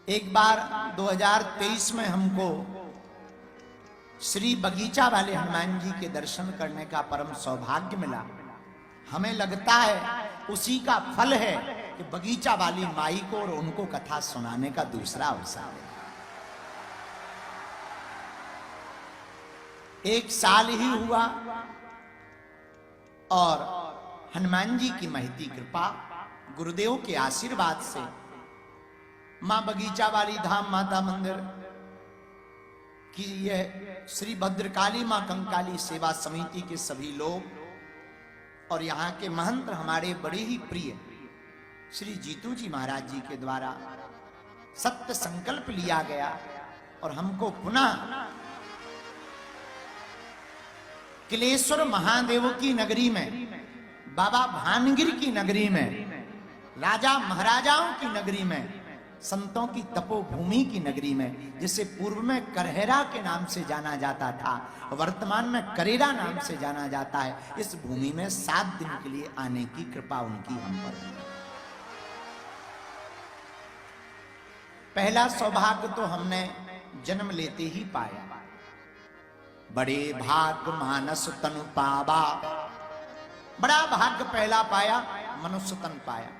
एक बार 2023 में हमको श्री बगीचा वाले हनुमान जी के दर्शन करने का परम सौभाग्य मिला। हमें लगता है उसी का फल है कि बगीचा वाली माई को और उनको कथा सुनाने का दूसरा अवसर है। एक साल ही हुआ और हनुमान जी की महती कृपा, गुरुदेव के आशीर्वाद से मां बगीचा वाली धाम माता मंदिर की यह श्री भद्रकाली मां कंकाली सेवा समिति के सभी लोग और यहाँ के महंत हमारे बड़े ही प्रिय श्री जीतू जी महाराज जी के द्वारा सत्य संकल्प लिया गया और हमको पुनः किलेश्वर महादेव की नगरी में, बाबा भानगिर की नगरी में, राजा महाराजाओं की नगरी में, संतों की तपोभूमि की नगरी में, जिसे पूर्व में करहरा के नाम से जाना जाता था, वर्तमान में करेरा नाम से जाना जाता है, इस भूमि में 7 दिन के लिए आने की कृपा उनकी हम पर है। पहला सौभाग्य तो हमने जन्म लेते ही पाया। बड़े भाग्य मानस तनु पावा, बड़ा भाग्य पहला पाया, मनुष्य तन पाया।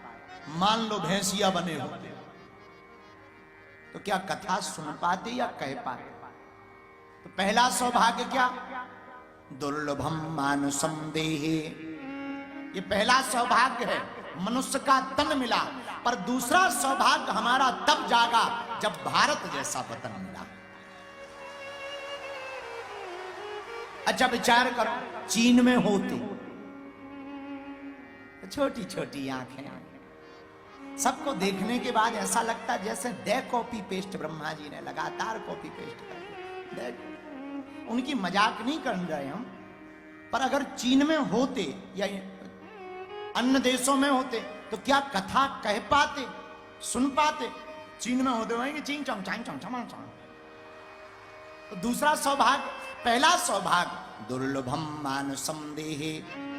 मान लो भैंसिया बने होते तो क्या कथा सुन पाते या कह पाते? तो पहला सौभाग्य क्या? दुर्लभम मानुषम देहे, ये पहला सौभाग्य है, मनुष्य का तन मिला। पर दूसरा सौभाग्य हमारा तब जागा जब भारत जैसा वतन मिला। अच्छा विचार करो, चीन में होते छोटी छोटी आंखें, सबको देखने के बाद ऐसा लगता जैसे दे कॉपी पेस्ट ब्रह्मा जी ने लगातार कॉपी पेस्ट कर। उनकी मजाक नहीं कर रहे हम, पर अगर चीन में होते या अन्य देशों में होते तो क्या कथा कह पाते, सुन पाते? चीन में होते होंगे चीन चौंग चांग चौंग चौंग चौंग। तो दूसरा सौभाग्य, पहला सौभाग्य दुर्लभम मानुषम देहे,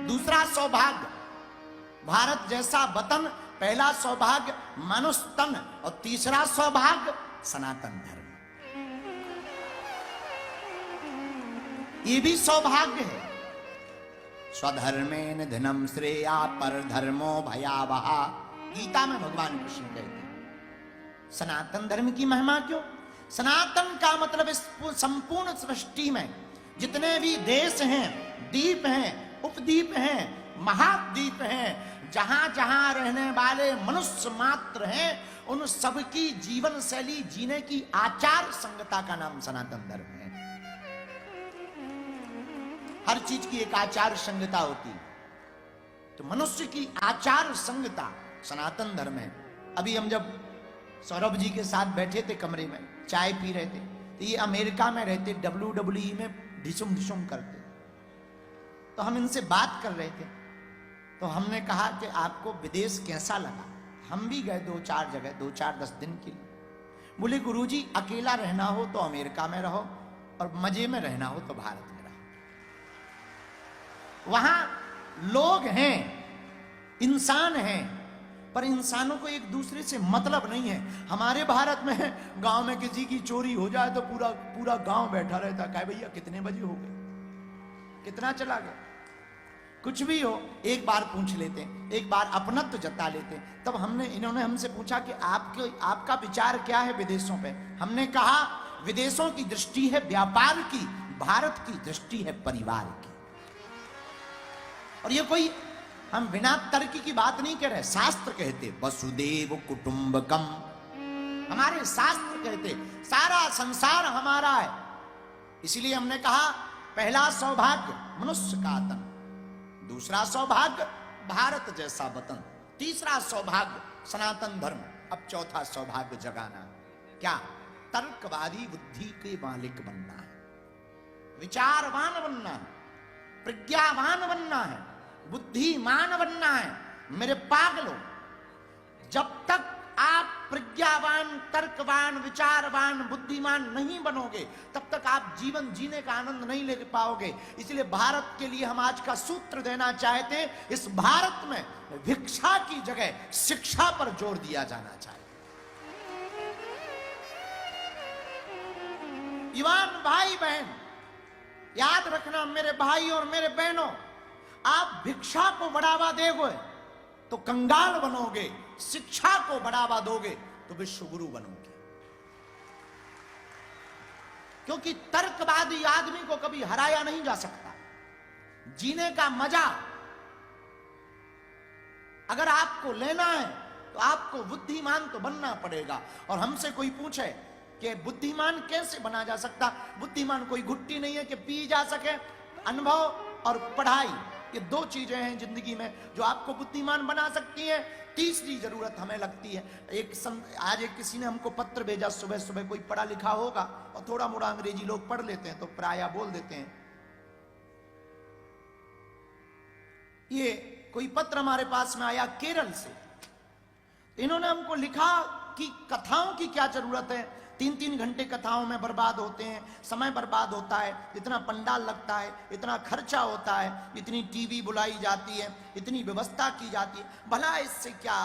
दूसरा सौभाग्य भारत जैसा वतन, पहला सौभाग्य मनुष्य तन और तीसरा सौभाग्य सनातन धर्म। ये भी सौभाग्य है। स्वधर्मे निधनम श्रेया पर धर्मो भयावह, गीता में भगवान कृष्ण कहते हैं। सनातन धर्म की महिमा क्यों? सनातन का मतलब इस संपूर्ण सृष्टि में जितने भी देश हैं, द्वीप हैं, उपद्वीप हैं, महाद्वीप हैं, जहां जहां रहने वाले मनुष्य मात्र हैं, उन सबकी जीवन शैली, जीने की आचार संहिता का नाम सनातन धर्म है। हर चीज की एक आचार संहिता होती, तो मनुष्य की आचार संहिता सनातन धर्म है। अभी हम जब सौरभ जी के साथ बैठे थे कमरे में, चाय पी रहे थे, तो ये अमेरिका में रहते, WWE में ढिसुम ढिसुम करते, तो हम इनसे बात कर रहे थे। तो हमने कहा कि आपको विदेश कैसा लगा? हम भी गए 2-4 जगह, 2-4-10 दिन के लिए। बोले गुरुजी अकेला रहना हो तो अमेरिका में रहो और मजे में रहना हो तो भारत में रहो। वहां लोग हैं, इंसान हैं, पर इंसानों को एक दूसरे से मतलब नहीं है। हमारे भारत में गांव में किसी की चोरी हो जाए तो पूरा पूरा गांव बैठा रहता, कहे भैया कितने बजे हो गए, कितना चला गया, कुछ भी हो एक बार पूछ लेते हैं, एक बार अपनत्व जता लेते हैं। तब इन्होंने हमसे पूछा कि आपका विचार क्या है विदेशों पे? हमने कहा विदेशों की दृष्टि है व्यापार की, भारत की दृष्टि है परिवार की। और ये कोई हम बिना तर्क की बात नहीं कह रहे, शास्त्र कहते वसुदेव कुटुंबकम, हमारे शास्त्र कहते सारा संसार हमारा है। इसलिए हमने कहा पहला सौभाग्य मनुष्य का तन, दूसरा सौभाग्य भारत जैसा वतन, तीसरा सौभाग्य सनातन धर्म, अब चौथा सौभाग्य जगाना। क्या? तर्कवादी बुद्धि के मालिक बनना है, विचारवान बनना है, प्रज्ञावान बनना है, बुद्धिमान बनना है। मेरे पागलों, जब तक आप प्रज्ञावान, तर्कवान, विचारवान, बुद्धिमान नहीं बनोगे तब तक आप जीवन जीने का आनंद नहीं ले पाओगे। इसलिए भारत के लिए हम आज का सूत्र देना चाहते हैं, इस भारत में भिक्षा की जगह शिक्षा पर जोर दिया जाना चाहिए। युवान भाई बहन, याद रखना मेरे भाई और मेरे बहनों, आप भिक्षा को बढ़ावा दोगे तो कंगाल बनोगे, शिक्षा को बढ़ावा दोगे तो विश्वगुरु बनोगे। क्योंकि तर्कवादी आदमी को कभी हराया नहीं जा सकता। जीने का मजा अगर आपको लेना है तो आपको बुद्धिमान तो बनना पड़ेगा। और हमसे कोई पूछे कि बुद्धिमान कैसे बना जा सकता, बुद्धिमान कोई गुट्टी नहीं है कि पी जा सके। अनुभव और पढ़ाई, ये दो चीजें हैं जिंदगी में जो आपको बुद्धिमान बना सकती हैं। तीसरी जरूरत हमें लगती है, आज एक किसी ने हमको पत्र भेजा, सुबह सुबह कोई पढ़ा लिखा होगा और थोड़ा मोड़ा अंग्रेजी लोग पढ़ लेते हैं तो प्रायः बोल देते हैं। ये कोई पत्र हमारे पास में आया केरल से। इन्होंने हमको लिखा कि कथाओं की क्या जरूरत है, 3-3 घंटे कथाओं में बर्बाद होते हैं, समय बर्बाद होता है, इतना पंडाल लगता है, इतना खर्चा होता है, इतनी टीवी बुलाई जाती है, इतनी व्यवस्था की जाती है, भला इससे क्या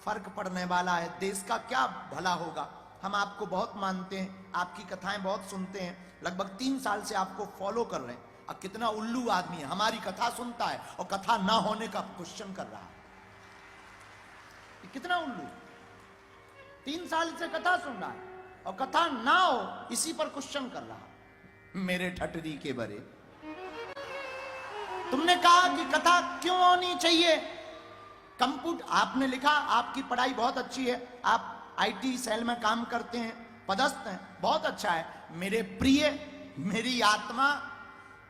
फर्क पड़ने वाला है, देश का क्या भला होगा। हम आपको बहुत मानते हैं, आपकी कथाएं बहुत सुनते हैं, लगभग 3 साल से आपको फॉलो कर रहे हैं। अब कितना उल्लू आदमी है, हमारी कथा सुनता है और कथा ना होने का क्वेश्चन कर रहा है। कितना उल्लू, 3 साल से कथा सुन रहा है और कथा ना हो इसी पर क्वेश्चन कर रहा। मेरे ठटरी के बरे, तुमने कहा कि कथा क्यों होनी चाहिए। कंप्यूटर, आपने लिखा आपकी पढ़ाई बहुत अच्छी है, आप आईटी सेल में काम करते हैं, पदस्थ हैं, बहुत अच्छा है। मेरे प्रिय, मेरी आत्मा,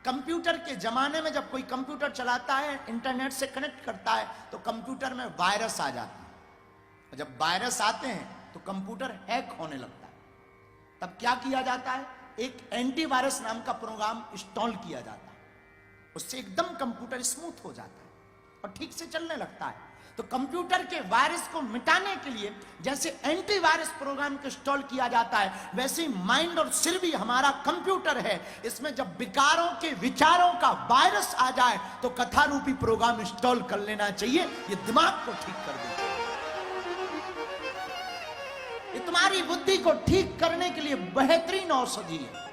कंप्यूटर के जमाने में जब कोई कंप्यूटर चलाता है, इंटरनेट से कनेक्ट करता है तो कंप्यूटर में वायरस आ जाता है। जब वायरस आते हैं तो कंप्यूटर हैक होने लगता है। तब क्या किया जाता है, एक एंटीवायरस नाम का प्रोग्राम इंस्टॉल किया जाता है, उससे एकदम कंप्यूटर स्मूथ हो जाता है और ठीक से चलने लगता है। तो कंप्यूटर के वायरस को मिटाने के लिए जैसे एंटीवायरस प्रोग्राम को इंस्टॉल किया जाता है, वैसे ही माइंड और सिर भी हमारा कंप्यूटर है। इसमें जब विकारों के विचारों का वायरस आ जाए तो कथा रूपी प्रोग्राम इंस्टॉल कर लेना चाहिए, ये दिमाग को ठीक कर देगा। ये तुम्हारी बुद्धि को ठीक करने के लिए बेहतरीन औषधि है,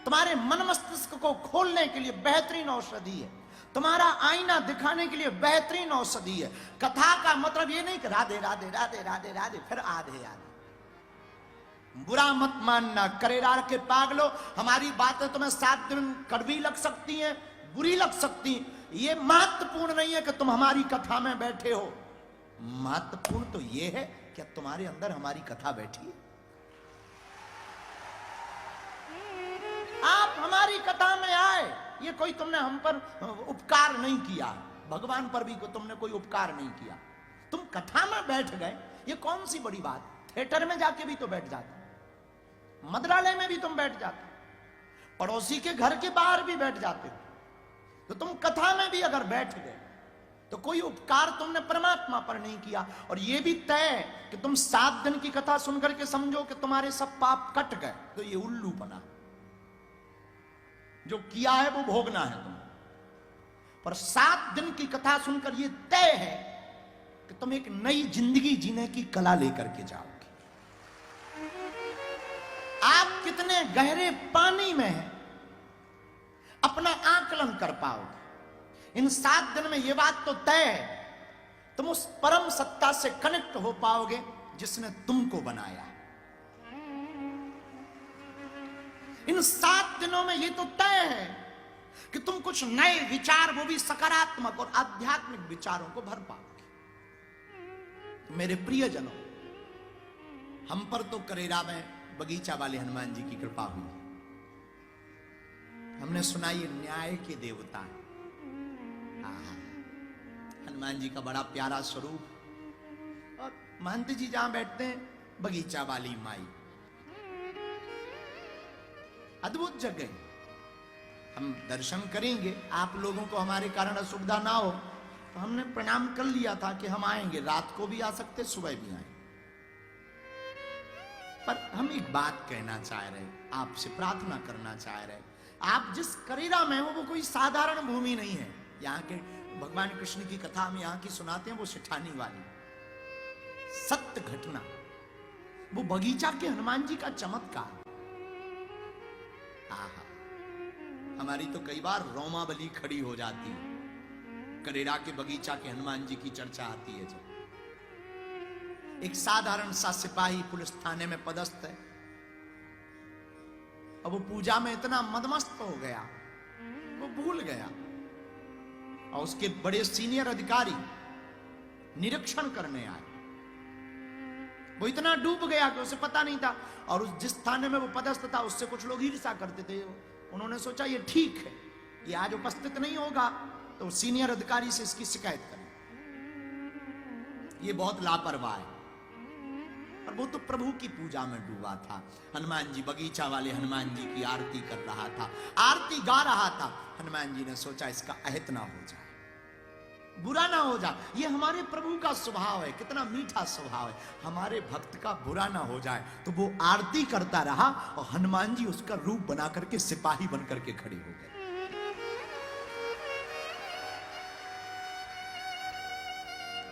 तुम्हारे मन मस्तिष्क को खोलने के लिए बेहतरीन औषधि है, तुम्हारा आईना दिखाने के लिए बेहतरीन औषधि है। कथा का मतलब ये नहीं कि राधे राधे राधे राधे राधे फिर आधे आधे। बुरा मत मानना, करेरार के पागलो, हमारी बातें तुम्हें 7 दिन कड़वी लग सकती हैं, बुरी लग सकती हैं। ये महत्वपूर्ण नहीं है कि तुम हमारी कथा में बैठे हो, महत्वपूर्ण तो ये है कि तुम्हारे अंदर हमारी कथा बैठी है। आप हमारी कथा में आए, ये कोई तुमने हम पर उपकार नहीं किया, भगवान पर भी तुमने कोई उपकार नहीं किया, तुम कथा में बैठ गए, ये कौन सी बड़ी बात। थिएटर में जाके भी तो बैठ जाते, मंत्रालय में भी तुम बैठ जाते, पड़ोसी के घर के बाहर भी बैठ जाते हो, तो तुम कथा में भी अगर बैठ गए तो कोई उपकार तुमने परमात्मा पर नहीं किया। और यह भी तय कि तुम 7 दिन की कथा सुनकर के समझो कि तुम्हारे सब पाप कट गए, तो ये उल्लू बना। जो किया है वो भोगना है तुम, पर 7 दिन की कथा सुनकर यह तय है कि तुम एक नई जिंदगी जीने की कला लेकर के जाओगे। आप कितने गहरे पानी में हैं अपना आकलन कर पाओगे। इन 7 दिन में यह बात तो तय है, तुम उस परम सत्ता से कनेक्ट हो पाओगे जिसने तुमको बनाया है। इन 7 दिनों में यह तो तय है कि तुम कुछ नए विचार, वो भी सकारात्मक और आध्यात्मिक विचारों को भर पाओगे। मेरे प्रियजनों, हम पर तो करेरा में बगीचा वाले हनुमान जी की कृपा हुई। हमने सुना ये न्याय के देवता हैं। हनुमान जी का बड़ा प्यारा स्वरूप, और महंत जी जहां बैठते हैं बगीचा वाली माई, अद्भुत जगह। हम दर्शन करेंगे, आप लोगों को हमारे कारण असुविधा ना हो तो हमने प्रणाम कर लिया था कि हम आएंगे, रात को भी आ सकते, सुबह भी आएंगे। पर हम एक बात कहना चाह रहे, आपसे प्रार्थना करना चाह रहे, आप जिस करेरा में हो वो कोई साधारण भूमि नहीं है। यहाँ के भगवान कृष्ण की कथा हम यहाँ की सुनाते हैं, वो सिठानी वाली सत्य घटना, वो बगीचा के हनुमान जी का चमत्कार। हमारी तो कई बार रोमावली खड़ी हो जाती है। करेरा के बगीचा के हनुमान जी की चर्चा आती है जब एक साधारण सा सिपाही पुलिस थाने में पदस्थ है, अब वो पूजा में इतना मदमस्त हो गया वो भूल गया, और उसके बड़े सीनियर अधिकारी निरीक्षण करने आए। वो इतना डूब गया कि उसे पता नहीं था, और उस जिस थाने में वो पदस्थ था उससे कुछ लोग ईर्ष्या करते थे। उन्होंने सोचा ये ठीक है, ये आज उपस्थित नहीं होगा तो सीनियर अधिकारी से इसकी शिकायत करें, ये बहुत लापरवाह है। और वो तो प्रभु की पूजा में डूबा था। हनुमान जी, बगीचा वाले हनुमान जी की आरती कर रहा था, आरती गा रहा था। हनुमान जी ने सोचा इसका अहित ना हो जाए, बुरा ना हो जाए। ये हमारे प्रभु का स्वभाव है, कितना मीठा स्वभाव है, हमारे भक्त का बुरा ना हो जाए। तो वो आरती करता रहा और हनुमान जी उसका रूप बना करके सिपाही बन करके खड़े हो गए।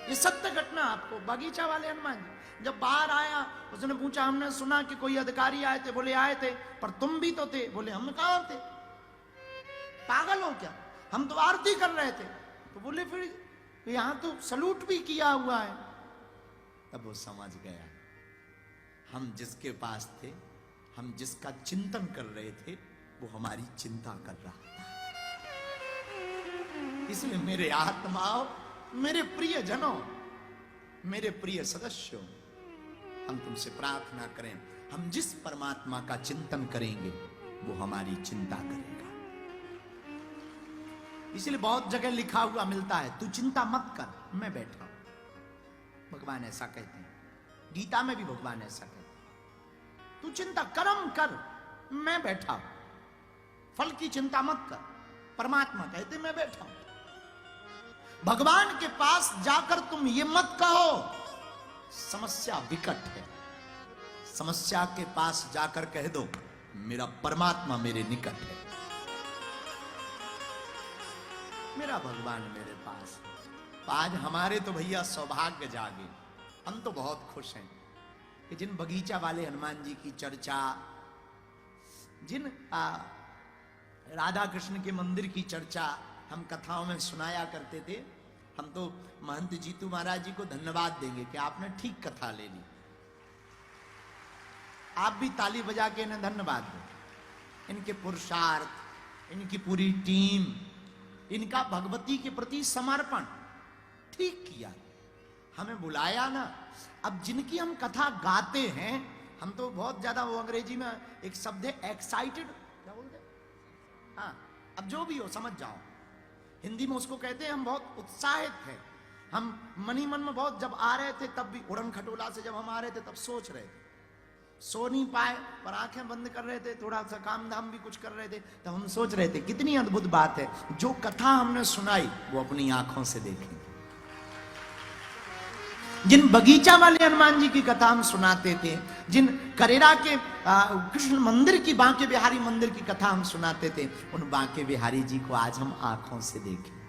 ये सत्य घटना आपको, बगीचा वाले हनुमान जी जब बाहर आया उसने पूछा, हमने सुना कि कोई अधिकारी आए थे। बोले आए थे, पर तुम भी तो थे। बोले हम कहां थे, पागल हो क्या, हम तो आरती कर रहे थे। तो बोले फिर यहां तो सलूट भी किया हुआ है। तब वो समझ गया हम जिसके पास थे, हम जिसका चिंतन कर रहे थे, वो हमारी चिंता कर रहा था। इसलिए मेरे आत्माओं, मेरे प्रिय जनों, मेरे प्रिय सदस्यों, हम तुमसे प्रार्थना करें, हम जिस परमात्मा का चिंतन करेंगे वो हमारी चिंता करेगा। इसलिए बहुत जगह लिखा हुआ मिलता है, तू चिंता मत कर, मैं बैठा हूं। भगवान ऐसा कहते हैं, गीता में भी भगवान ऐसा कहते हैं, तू चिंता कर्म कर, मैं बैठा हूं। फल की चिंता मत कर, परमात्मा कहते मैं बैठा हूं। भगवान के पास जाकर तुम ये मत कहो समस्या विकट है, समस्या के पास जाकर कह दो मेरा परमात्मा मेरे निकट है, मेरा भगवान मेरे पास। आज हमारे तो भैया सौभाग्य जागे, हम तो बहुत खुश हैं कि जिन बगीचा वाले हनुमान जी की चर्चा, जिन राधा कृष्ण के मंदिर की चर्चा हम कथाओं में सुनाया करते थे, हम तो महंत जीतू महाराज जी को धन्यवाद देंगे कि आपने ठीक कथा ले ली। आप भी ताली बजा के इन्हें धन्यवाद दो। इनके पुरुषार्थ, इनकी पूरी टीम, इनका भगवती के प्रति समर्पण, ठीक किया, हमें बुलाया ना। अब जिनकी हम कथा गाते हैं, हम तो बहुत ज्यादा, वो अंग्रेजी में एक शब्द है एक्साइटेड, क्या बोलते हैं, हाँ, अब जो भी हो समझ जाओ, हिंदी में उसको कहते हैं हम बहुत उत्साहित हैं। हम मनी मन में बहुत, जब आ रहे थे तब भी उड़न खटोला से जब हम आ रहे थे तब सोच रहे थे, सो नहीं पाए पर आंखें बंद कर रहे थे, थोड़ा सा काम धाम भी कुछ कर रहे थे, तब हम सोच रहे थे कितनी अद्भुत बात है, जो कथा हमने सुनाई वो अपनी आंखों से देखें। जिन बगीचा वाले हनुमान जी की कथा हम सुनाते थे, जिन करेरा के कृष्ण मंदिर की, बांके बिहारी मंदिर की कथा हम सुनाते थे, उन बांके बिहारी जी को आज हम आंखों से देखें।